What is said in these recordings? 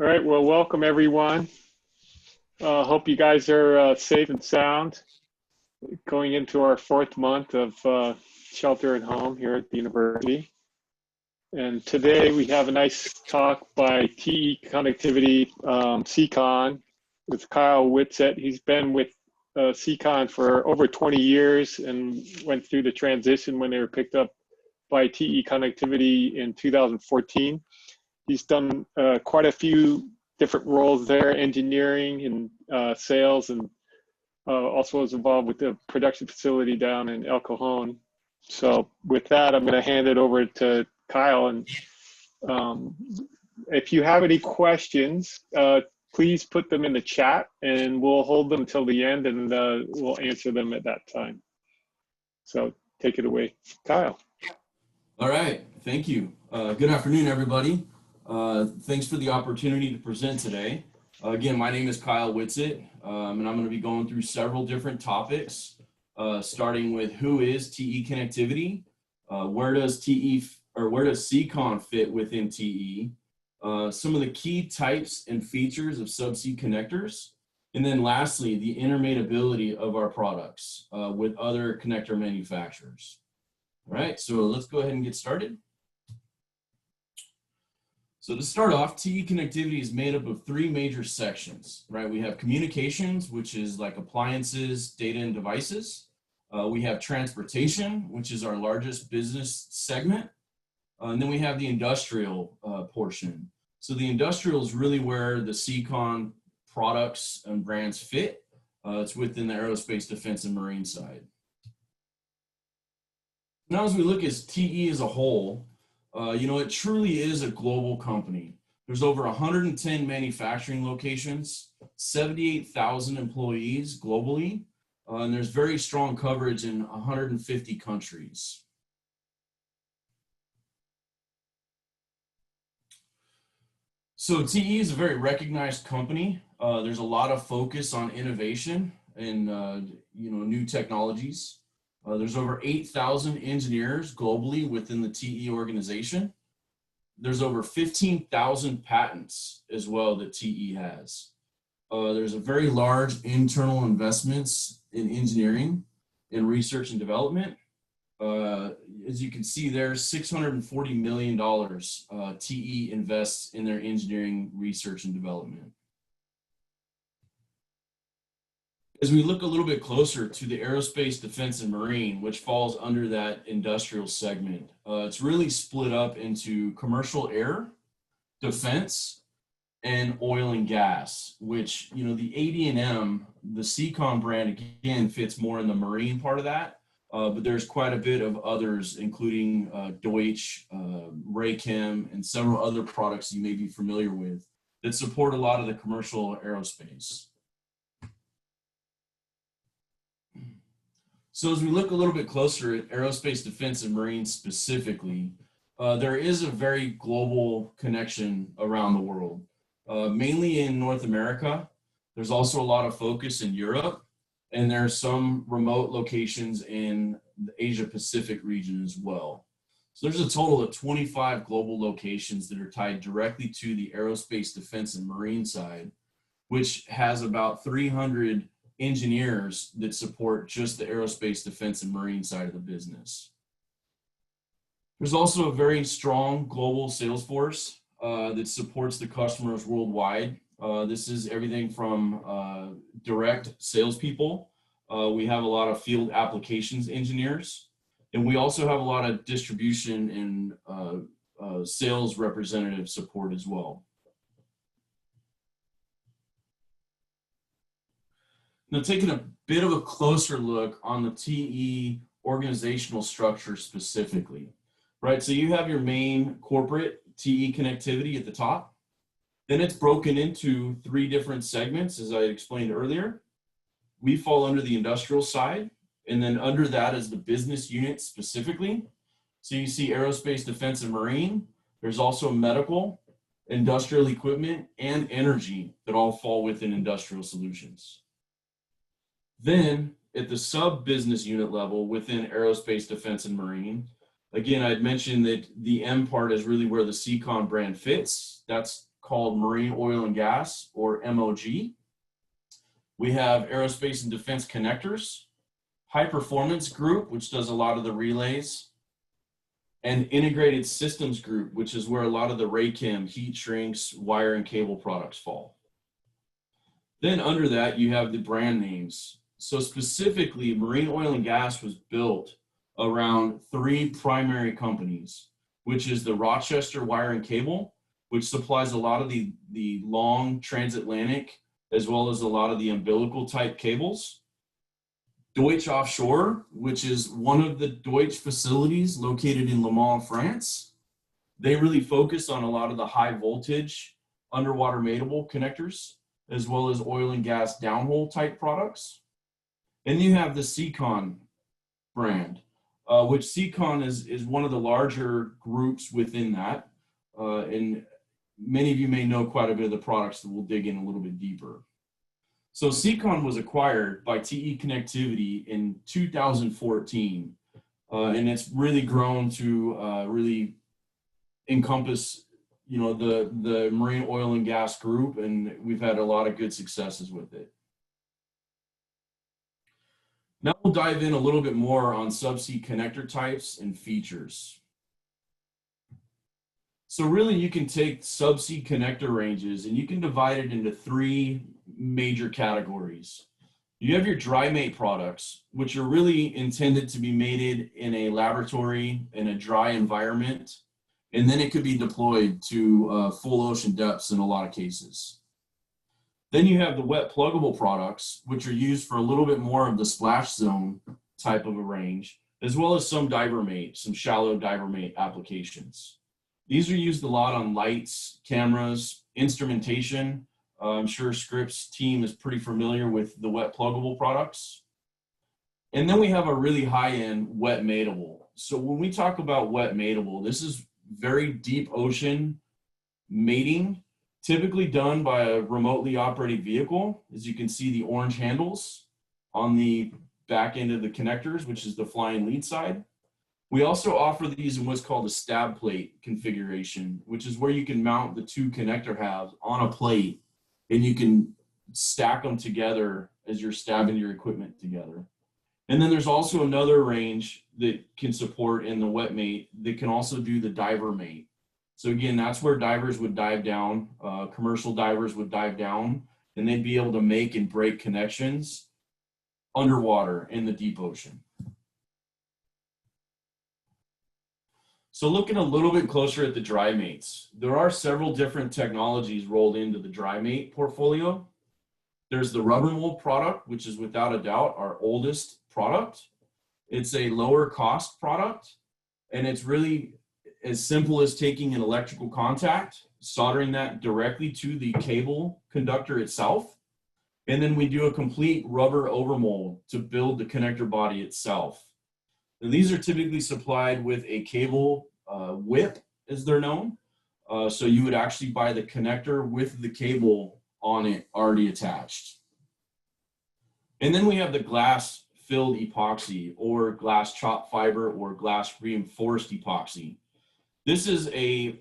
All right, well, welcome everyone. Hope you guys are safe and sound going into our fourth month of shelter at home here at the university. And today we have a nice talk by TE Connectivity SEACON with Kyle Whitsitt. He's been with SEACON for over 20 years and went through the transition when they were picked up by TE Connectivity in 2014. He's done quite a few different roles there, engineering and sales, and also was involved with the production facility down in El Cajon. So with that, I'm going to hand it over to Kyle. And um, if you have any questions, please put them in the chat and we'll hold them till the end and we'll answer them at that time. So take it away, Kyle. All right, thank you. Good afternoon, everybody. Thanks for the opportunity to present today. Again, my name is Kyle Whitsitt, and I'm going to be going through several different topics, starting with who is TE connectivity, where does SEACON fit within TE, some of the key types and features of subsea connectors, and then lastly, the intermatability of our products with other connector manufacturers. All right, so let's go ahead and get started. So to start off, TE connectivity is made up of three major sections, right? We have communications, which is like appliances, data, and devices. We have transportation, which is our largest business segment. And then we have the industrial portion. So the industrial is really where the SEACON products and brands fit. It's within the aerospace, defense, and marine side. Now, as we look at TE as a whole, it truly is a global company. There's over 110 manufacturing locations, 78,000 employees globally, and there's very strong coverage in 150 countries. So TE is a very recognized company. There's a lot of focus on innovation and new technologies. There's over 8,000 engineers globally within the TE organization. There's over 15,000 patents as well that TE has. There's a very large internal investments in engineering and research and development. As you can see there, $640 million TE invests in their engineering, research, and development. As we look a little bit closer to the aerospace, defense, and marine, which falls under that industrial segment, it's really split up into commercial air, defense, and oil and gas, which, the AD&M, the SEACON brand, again, fits more in the marine part of that, but there's quite a bit of others, including Deutsch, Raychem, and several other products you may be familiar with that support a lot of the commercial aerospace. So as we look a little bit closer at aerospace, defense, and marine specifically, there is a very global connection around the world, mainly in North America. There's also a lot of focus in Europe, and there's some remote locations in the Asia Pacific region as well. So there's a total of 25 global locations that are tied directly to the aerospace, defense, and marine side, which has about 300 engineers that support just the aerospace, defense, and marine side of the business. There's also a very strong global sales force that supports the customers worldwide. This is everything from direct salespeople. We have a lot of field applications engineers, and we also have a lot of distribution and sales representative support as well. Now, taking a bit of a closer look on the TE organizational structure specifically, right? So you have your main corporate TE connectivity at the top. Then it's broken into three different segments, as I explained earlier. We fall under the industrial side, and then under that is the business unit specifically. So you see aerospace, defense, and marine. There's also medical, industrial equipment, and energy that all fall within industrial solutions. Then at the sub-business unit level within aerospace, defense, and marine, again, I'd mentioned that the M part is really where the SEACON brand fits. That's called Marine Oil and Gas, or MOG. We have Aerospace and Defense Connectors, High Performance Group, which does a lot of the relays, and Integrated Systems Group, which is where a lot of the Raychem, heat shrinks, wire and cable products fall. Then under that, you have the brand names. So specifically, Marine Oil and Gas was built around 3 primary companies, which is the Rochester Wire and Cable, which supplies a lot of the long transatlantic, as well as a lot of the umbilical type cables. Deutsch Offshore, which is one of the Deutsch facilities located in Le Mans, France. They really focus on a lot of the high voltage underwater mateable connectors, as well as oil and gas downhole type products. And you have the SEACON brand, which SEACON is one of the larger groups within that. And many of you may know quite a bit of the products that we'll dig in a little bit deeper. So SEACON was acquired by TE Connectivity in 2014, and it's really grown to really encompass, you know, the marine oil and gas group, and we've had a lot of good successes with it. Now we'll dive in a little bit more on subsea connector types and features. So really you can take subsea connector ranges and you can divide it into 3 major categories. You have your dry mate products, which are really intended to be mated in a laboratory in a dry environment, and then it could be deployed to full ocean depths in a lot of cases. Then you have the wet pluggable products, which are used for a little bit more of the splash zone type of a range, as well as some diver mate, some shallow diver mate applications. These are used a lot on lights, cameras, instrumentation. I'm sure Scripps team is pretty familiar with the wet pluggable products. And then we have a really high-end wet mateable. So when we talk about wet mateable, this is very deep ocean mating, typically done by a remotely operated vehicle. As you can see, the orange handles on the back end of the connectors, which is the flying lead side. We also offer these in what's called a stab plate configuration, which is where you can mount the 2 connector halves on a plate and you can stack them together as you're stabbing your equipment together. And then there's also another range that can support in the wet mate that can also do the diver mate. So again, that's where divers would dive down, commercial divers would dive down, and they'd be able to make and break connections underwater in the deep ocean. So looking a little bit closer at the dry mates, there are several different technologies rolled into the dry mate portfolio. There's the rubber mold product, which is without a doubt our oldest product. It's a lower cost product, and it's really as simple as taking an electrical contact, soldering that directly to the cable conductor itself, and then we do a complete rubber overmold to build the connector body itself. And these are typically supplied with a cable whip, as they're known. So you would actually buy the connector with the cable on it already attached. And then we have the glass filled epoxy, or glass chopped fiber, or glass reinforced epoxy. This is a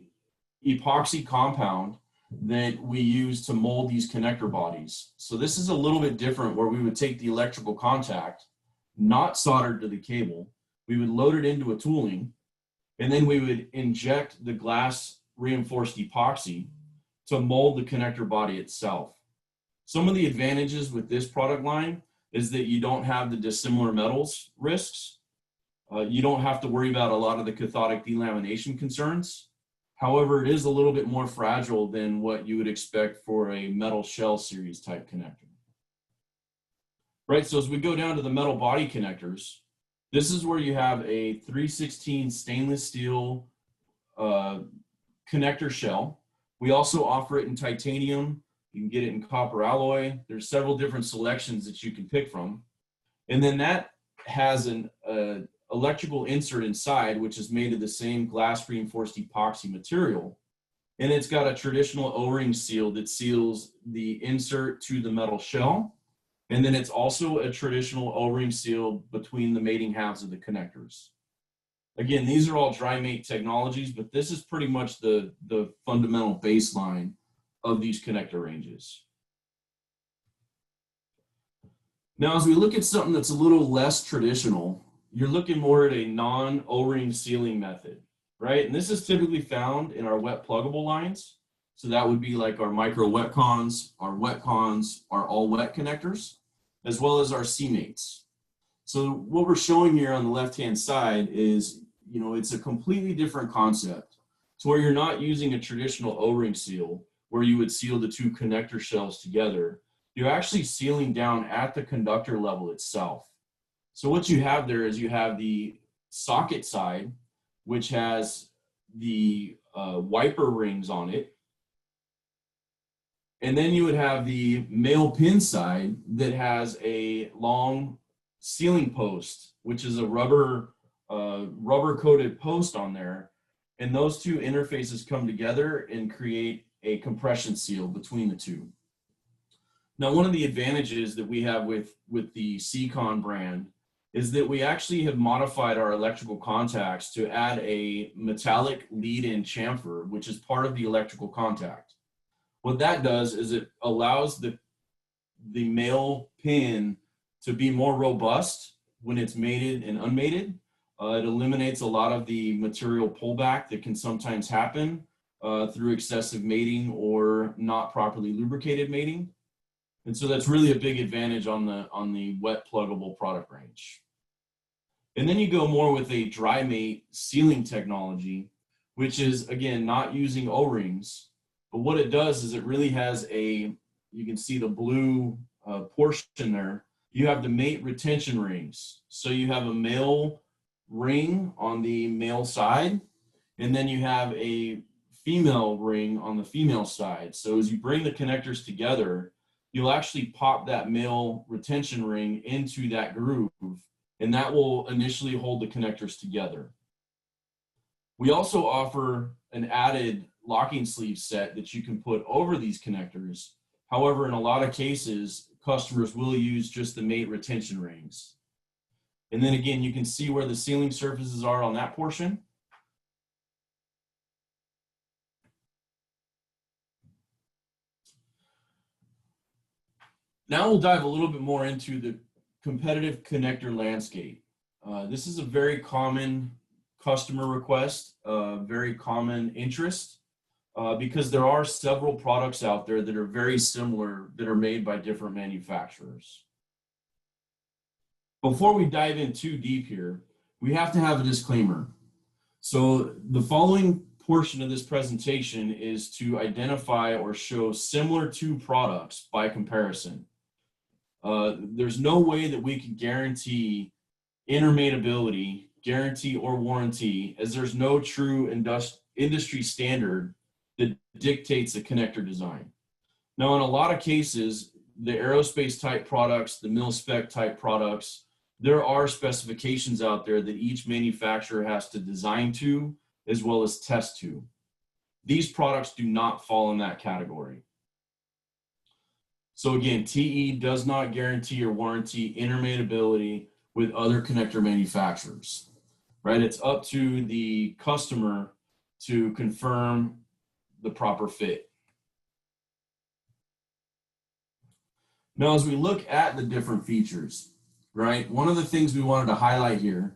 epoxy compound that we use to mold these connector bodies. So this is a little bit different, where we would take the electrical contact, not soldered to the cable, we would load it into a tooling, and then we would inject the glass reinforced epoxy to mold the connector body itself. Some of the advantages with this product line is that you don't have the dissimilar metals risks. You don't have to worry about a lot of the cathodic delamination concerns. However, it is a little bit more fragile than what you would expect for a metal shell series type connector. Right, so as we go down to the metal body connectors, this is where you have a 316 stainless steel connector shell. We also offer it in titanium. You can get it in copper alloy. There's several different selections that you can pick from. And then that has an electrical insert inside, which is made of the same glass reinforced epoxy material. And it's got a traditional O-ring seal that seals the insert to the metal shell. And then it's also a traditional O-ring seal between the mating halves of the connectors. Again, these are all dry mate technologies, but this is pretty much the fundamental baseline of these connector ranges. Now, as we look at something that's a little less traditional, you're looking more at a non-O-ring sealing method, right? And this is typically found in our wet pluggable lines. So that would be like our micro wetcons, our all wet connectors, as well as our C-mates. So what we're showing here on the left-hand side is, it's a completely different concept to where you're not using a traditional O-ring seal where you would seal the two connector shells together. You're actually sealing down at the conductor level itself. So what you have there is you have the socket side, which has the wiper rings on it. And then you would have the male pin side that has a long sealing post, which is a rubber coated post on there. And those two interfaces come together and create a compression seal between the two. Now, one of the advantages that we have with the SEACON brand is that we actually have modified our electrical contacts to add a metallic lead-in chamfer, which is part of the electrical contact. What that does is it allows the male pin to be more robust when it's mated and unmated. It eliminates a lot of the material pullback that can sometimes happen through excessive mating or not properly lubricated mating. And so that's really a big advantage on the wet pluggable product range. And then you go more with a dry mate sealing technology, which is, again, not using O-rings. But what it does is it really has you can see the blue portion there. You have the mate retention rings. So you have a male ring on the male side, and then you have a female ring on the female side. So as you bring the connectors together, you'll actually pop that male retention ring into that groove, and that will initially hold the connectors together. We also offer an added locking sleeve set that you can put over these connectors. However, in a lot of cases, customers will use just the mate retention rings. And then again, you can see where the sealing surfaces are on that portion. Now we'll dive a little bit more into the competitive connector landscape. This is a very common customer request, very common interest, because there are several products out there that are very similar that are made by different manufacturers. Before we dive in too deep here, we have to have a disclaimer. So the following portion of this presentation is to identify or show similar to products by comparison. There's no way that we can guarantee intermatability, guarantee or warranty, as there's no true industry standard that dictates a connector design. Now, in a lot of cases, the aerospace type products, the mil spec type products, there are specifications out there that each manufacturer has to design to as well as test to. These products do not fall in that category. So again, TE does not guarantee or warranty intermatability with other connector manufacturers, right? It's up to the customer to confirm the proper fit. Now, as we look at the different features, right, one of the things we wanted to highlight here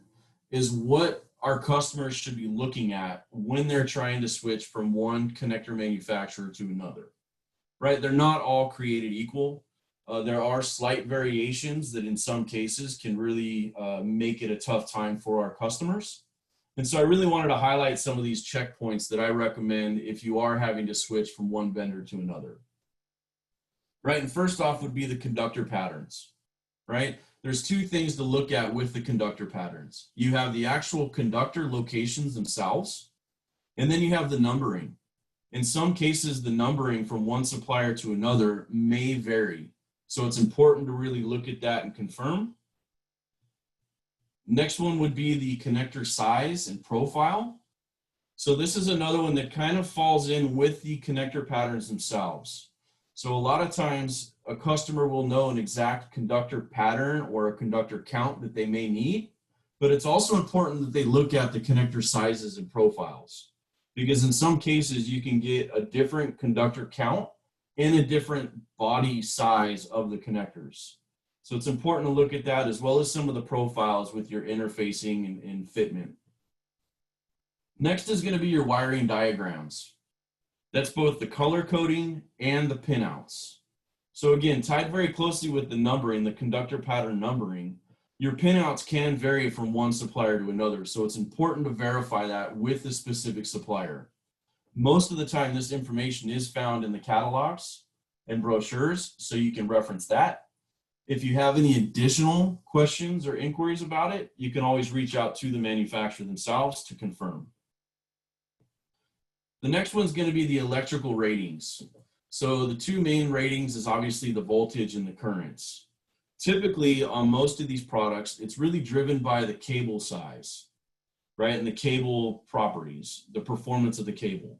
is what our customers should be looking at when they're trying to switch from one connector manufacturer to another, right? They're not all created equal. There are slight variations that in some cases can really make it a tough time for our customers. And so I really wanted to highlight some of these checkpoints that I recommend if you are having to switch from one vendor to another. Right, and first off would be the conductor patterns, right? There's two things to look at with the conductor patterns. You have the actual conductor locations themselves, and then you have the numbering. In some cases, the numbering from one supplier to another may vary. So it's important to really look at that and confirm. Next one would be the connector size and profile. So this is another one that kind of falls in with the connector patterns themselves. So a lot of times a customer will know an exact conductor pattern or a conductor count that they may need, but it's also important that they look at the connector sizes and profiles, because in some cases you can get a different conductor count and a different body size of the connectors. So it's important to look at that, as well as some of the profiles with your interfacing and fitment. Next is going to be your wiring diagrams. That's both the color coding and the pinouts. So again, tied very closely with the numbering, the conductor pattern numbering, your pinouts can vary from one supplier to another. So it's important to verify that with the specific supplier. Most of the time, this information is found in the catalogs and brochures, so you can reference that. If you have any additional questions or inquiries about it, you can always reach out to the manufacturer themselves to confirm. The next one's going to be the electrical ratings. So the two main ratings is obviously the voltage and the currents. Typically, on most of these products, it's really driven by the cable size, right? And the cable properties, the performance of the cable.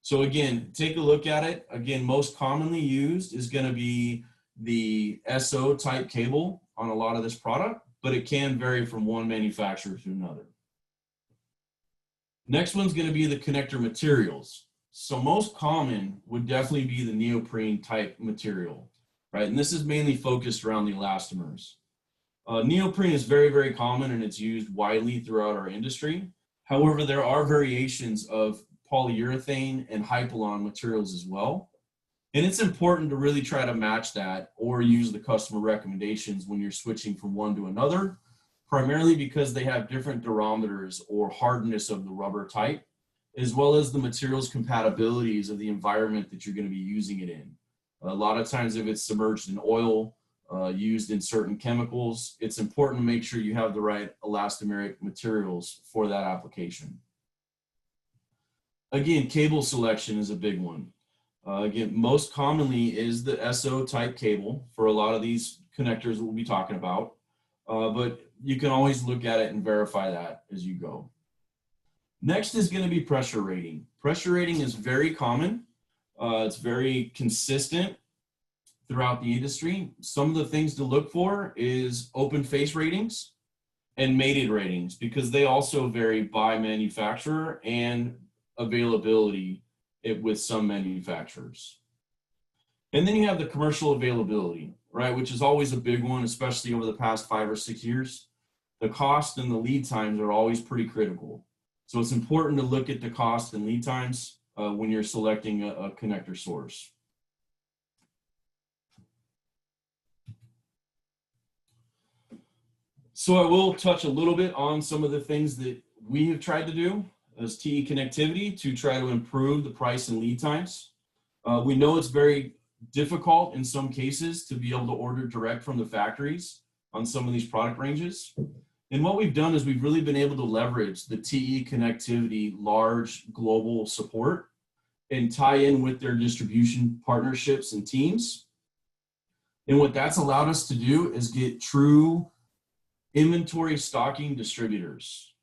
So again, take a look at it. Again, most commonly used is going to be the SO type cable on a lot of this product, but it can vary from one manufacturer to another. Next one's going to be the connector materials. So most common would definitely be the neoprene type material, right? And this is mainly focused around the elastomers. Neoprene is very, very common and it's used widely throughout our industry. However, there are variations of polyurethane and Hypalon materials as well. And it's important to really try to match that or use the customer recommendations when you're switching from one to another, primarily because they have different durometers or hardness of the rubber type, as well as the materials compatibilities of the environment that you're going to be using it in. A lot of times if it's submerged in oil, used in certain chemicals, it's important to make sure you have the right elastomeric materials for that application. Again, cable selection is a big one. Again, most commonly is the SO type cable for a lot of these connectors that we'll be talking about, but you can always look at it and verify that as you go. Next is going to be pressure rating. Pressure rating is very common. It's very consistent throughout the industry. Some of the things to look for is open face ratings and mated ratings, because they also vary by manufacturer and availability with some manufacturers. And then you have the commercial availability, right, which is always a big one, especially over the past 5 or 6 years. The cost and the lead times are always pretty critical. So it's important to look at the cost and lead times when you're selecting a connector source. So I will touch a little bit on some of the things that we have tried to do as TE Connectivity to try to improve the price and lead times. We know it's very difficult in some cases to be able to order direct from the factories on some of these product ranges. And what we've done is we've really been able to leverage the TE Connectivity large global support and tie in with their distribution partnerships and teams. And what that's allowed us to do is get true inventory stocking distributors.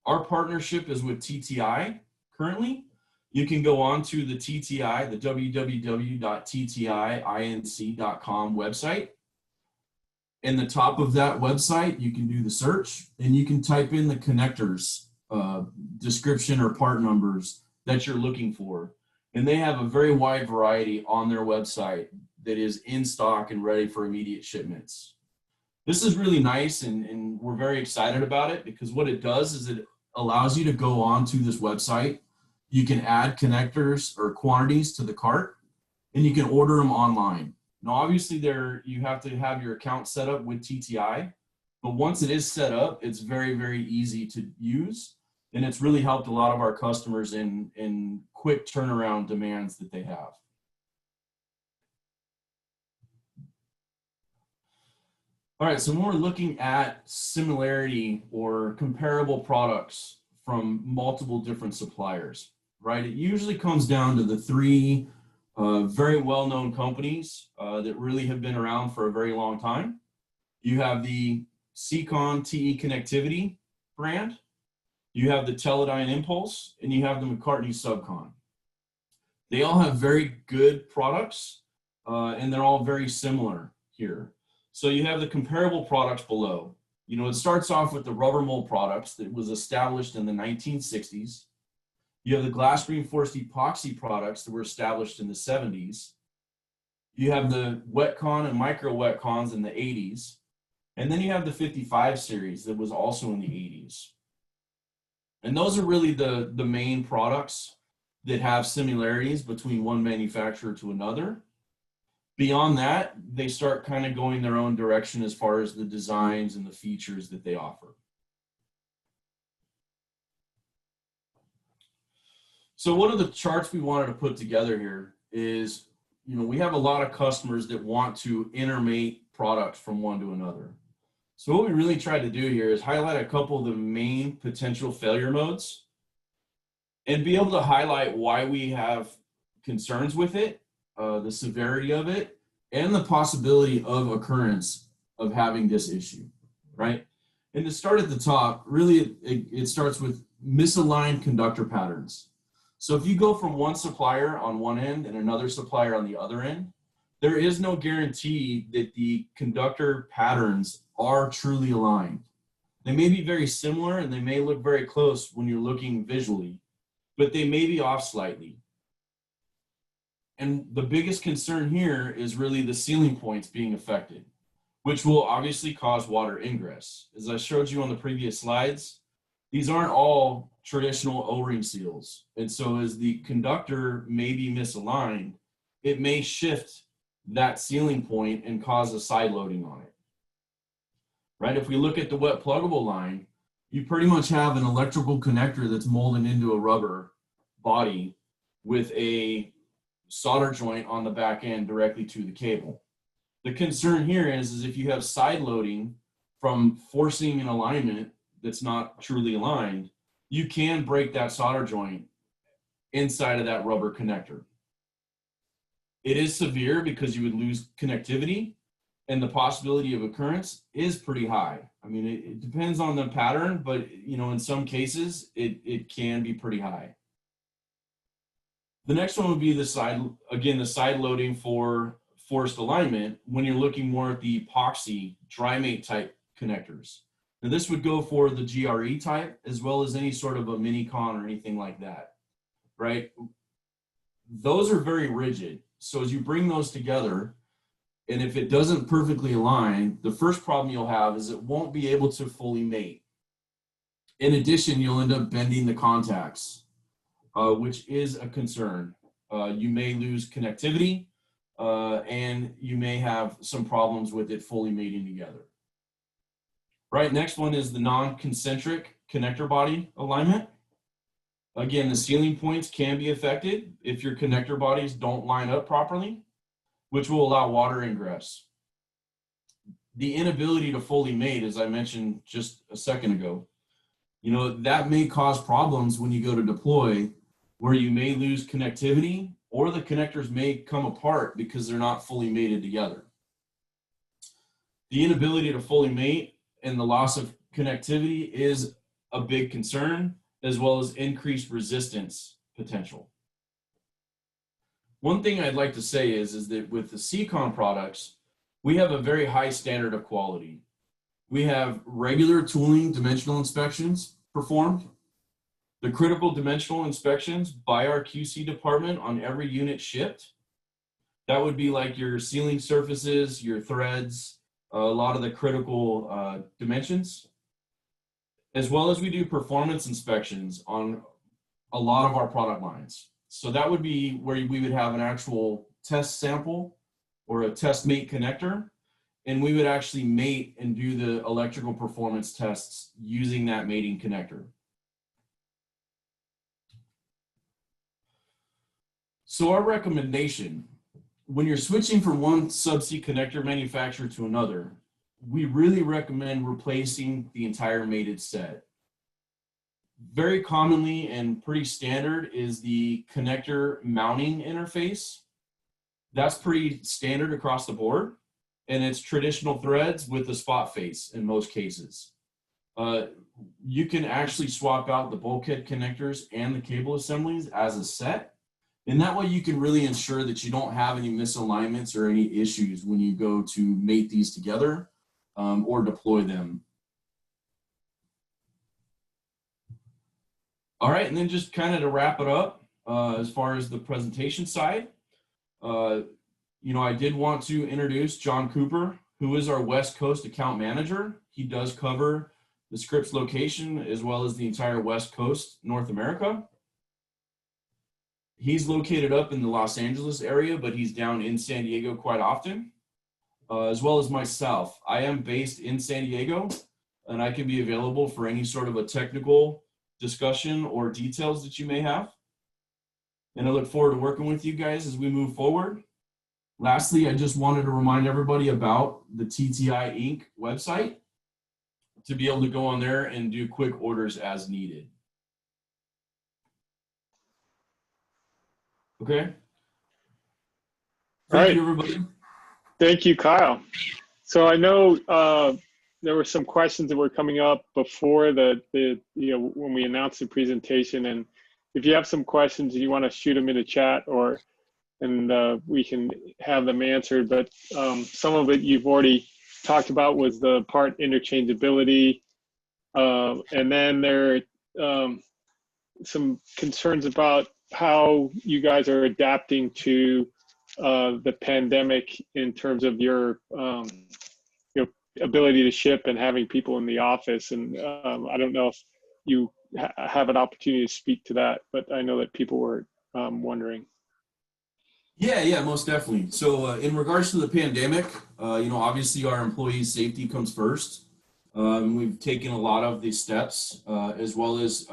Our partnership is with TTI currently. You can go on to the TTI, the www.ttiinc.com website. In the top of that website, you can do the search and you can type in the connectors description or part numbers that you're looking for. And they have a very wide variety on their website that is in stock and ready for immediate shipments. This is really nice, and we're very excited about it, because what it does is it allows you to go on to this website. You can add connectors or quantities to the cart, and you can order them online. Now, obviously, you have to have your account set up with TTI, but once it is set up, it's very, very easy to use, and it's really helped a lot of our customers in quick turnaround demands that they have. All right, so when we're looking at similarity or comparable products from multiple different suppliers, right, it usually comes down to the three very well-known companies that really have been around for a very long time. You have the SEACON TE Connectivity brand, you have the Teledyne Impulse, and you have the McCartney Subcon. They all have very good products, and they're all very similar here. So you have the comparable products below. You know, it starts off with the rubber mold products that was established in the 1960s. You have the glass reinforced epoxy products that were established in the 70s. You have the wet-con and micro wet-cons in the 80s. And then you have the 55 series that was also in the 80s. And those are really the main products that have similarities between one manufacturer to another. Beyond that, they start kind of going their own direction as far as the designs and the features that they offer. So one of the charts we wanted to put together here is, we have a lot of customers that want to intermate products from one to another. So what we really tried to do here is highlight a couple of the main potential failure modes and be able to highlight why we have concerns with it, the severity of it, and the possibility of occurrence of having this issue, right? And to start at the top, really it starts with misaligned conductor patterns. So if you go from one supplier on one end and another supplier on the other end, there is no guarantee that the conductor patterns are truly aligned. They may be very similar and they may look very close when you're looking visually, but they may be off slightly. And the biggest concern here is really the sealing points being affected, which will obviously cause water ingress. As I showed you on the previous slides, these aren't all traditional O-ring seals. And so as the conductor may be misaligned, it may shift that sealing point and cause a side loading on it, right? If we look at the wet pluggable line, you pretty much have an electrical connector that's molded into a rubber body with a solder joint on the back end directly to the cable. The concern here is if you have side loading from forcing an alignment that's not truly aligned, you can break that solder joint inside of that rubber connector. It is severe because you would lose connectivity, and the possibility of occurrence is pretty high. I mean, it depends on the pattern, but in some cases it can be pretty high. The next one would be the side loading for forced alignment when you're looking more at the epoxy dry mate type connectors. Now this would go for the GRE type as well as any sort of a mini con or anything like that, right? Those are very rigid. So as you bring those together, and if it doesn't perfectly align, the first problem you'll have is it won't be able to fully mate. In addition, you'll end up bending the contacts, which is a concern. You may lose connectivity, and you may have some problems with it fully mating together. Right, next one is the non-concentric connector body alignment. Again, the sealing points can be affected if your connector bodies don't line up properly, which will allow water ingress. The inability to fully mate, as I mentioned just a second ago, that may cause problems when you go to deploy, where you may lose connectivity or the connectors may come apart because they're not fully mated together. The inability to fully mate and the loss of connectivity is a big concern, as well as increased resistance potential. One thing I'd like to say is that with the SEACON products, we have a very high standard of quality. We have regular tooling dimensional inspections performed, the critical dimensional inspections by our QC department on every unit shipped. That would be like your sealing surfaces, your threads, a lot of the critical dimensions, as well as we do performance inspections on a lot of our product lines. So that would be where we would have an actual test sample or a test mate connector, and we would actually mate and do the electrical performance tests using that mating connector. So our recommendation, when you're switching from one subsea connector manufacturer to another, we really recommend replacing the entire mated set. Very commonly and pretty standard is the connector mounting interface. That's pretty standard across the board, and it's traditional threads with a spot face in most cases. You can actually swap out the bulkhead connectors and the cable assemblies as a set. And that way you can really ensure that you don't have any misalignments or any issues when you go to mate these together or deploy them. All right, and then just kind of to wrap it up, as far as the presentation side, I did want to introduce John Cooper, who is our West Coast account manager. He does cover the Scripps location as well as the entire West Coast, North America. He's located up in the Los Angeles area, but he's down in San Diego quite often, as well as myself. I am based in San Diego, and I can be available for any sort of a technical discussion or details that you may have. And I look forward to working with you guys as we move forward. Lastly, I just wanted to remind everybody about the TTI Inc. website to be able to go on there and do quick orders as needed. Okay. Thank you, everybody. Thank you, Kyle. So I know there were some questions that were coming up before when we announced the presentation, and if you have some questions and you want to shoot them in the chat, and we can have them answered. But some of it you've already talked about was the part interchangeability, and then there are some concerns about how you guys are adapting to the pandemic in terms of your ability to ship and having people in the office. And I don't know if you have an opportunity to speak to that, but I know that people were wondering. Yeah, most definitely. So in regards to the pandemic, obviously our employees' safety comes first. We've taken a lot of these steps, as well as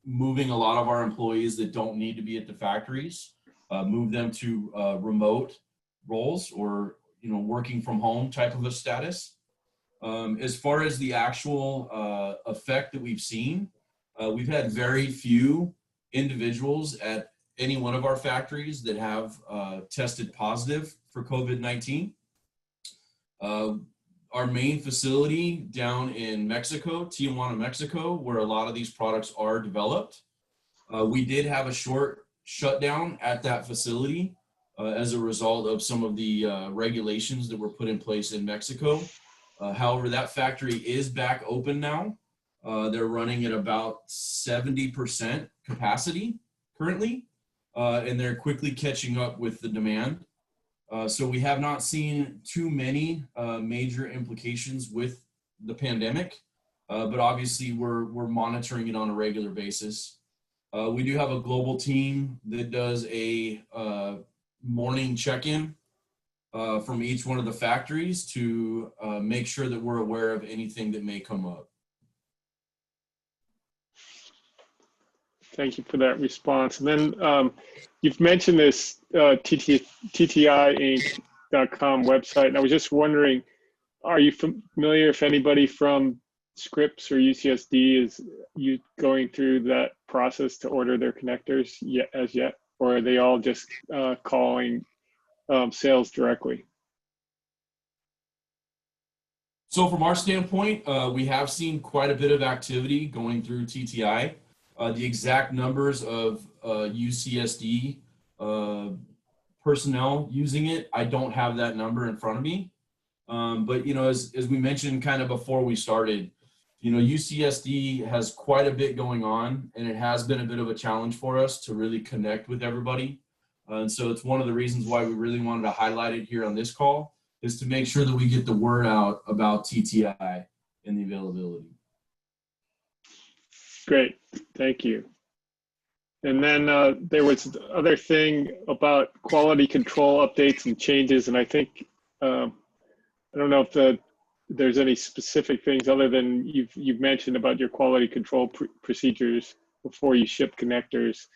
moving a lot of our employees that don't need to be at the factories, move them to remote roles or, working from home type of a status. As far as the actual effect that we've seen, we've had very few individuals at any one of our factories that have tested positive for COVID-19. Our main facility down in Mexico, Tijuana, Mexico, where a lot of these products are developed, we did have a short shutdown at that facility as a result of some of the regulations that were put in place in Mexico. However, that factory is back open now. They're running at about 70% capacity currently, and they're quickly catching up with the demand. So we have not seen too many major implications with the pandemic, but obviously we're monitoring it on a regular basis. We do have a global team that does a morning check-in from each one of the factories to make sure that we're aware of anything that may come up. Thank you for that response. And then you've mentioned this TTIinc.com website, and I was just wondering, are you familiar if anybody from Scripps or UCSD is going through that process to order their connectors as yet, or are they all just calling sales directly? So from our standpoint, we have seen quite a bit of activity going through TTI. The exact numbers of UCSD personnel using it, I don't have that number in front of me. But, as we mentioned kind of before we started, UCSD has quite a bit going on, and it has been a bit of a challenge for us to really connect with everybody. And so it's one of the reasons why we really wanted to highlight it here on this call, is to make sure that we get the word out about TTI and the availability. Great, thank you. And then there was the other thing about quality control updates and changes, and I think, I don't know if there's any specific things other than you've mentioned about your quality control procedures before you ship connectors.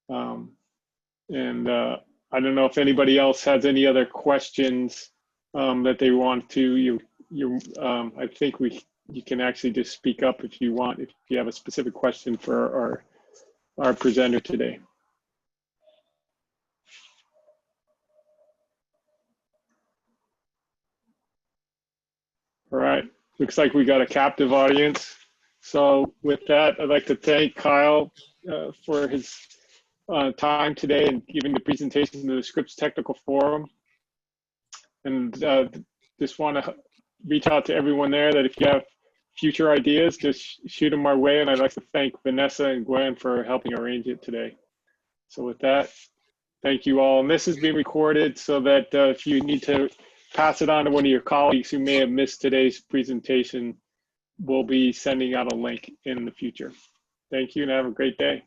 And I don't know if anybody else has any other questions that they want to. I think you can actually just speak up if you want, if you have a specific question for our presenter today. All right, looks like we got a captive audience. So with that, I'd like to thank Kyle for his time today and giving the presentation to the Scripps Technical Forum. And just want to reach out to everyone there that if you have future ideas, just shoot them our way. And I'd like to thank Vanessa and Gwen for helping arrange it today. So with that, Thank you all. And this is being recorded so that if you need to pass it on to one of your colleagues who may have missed today's presentation, we'll be sending out a link in the future. Thank you and have a great day.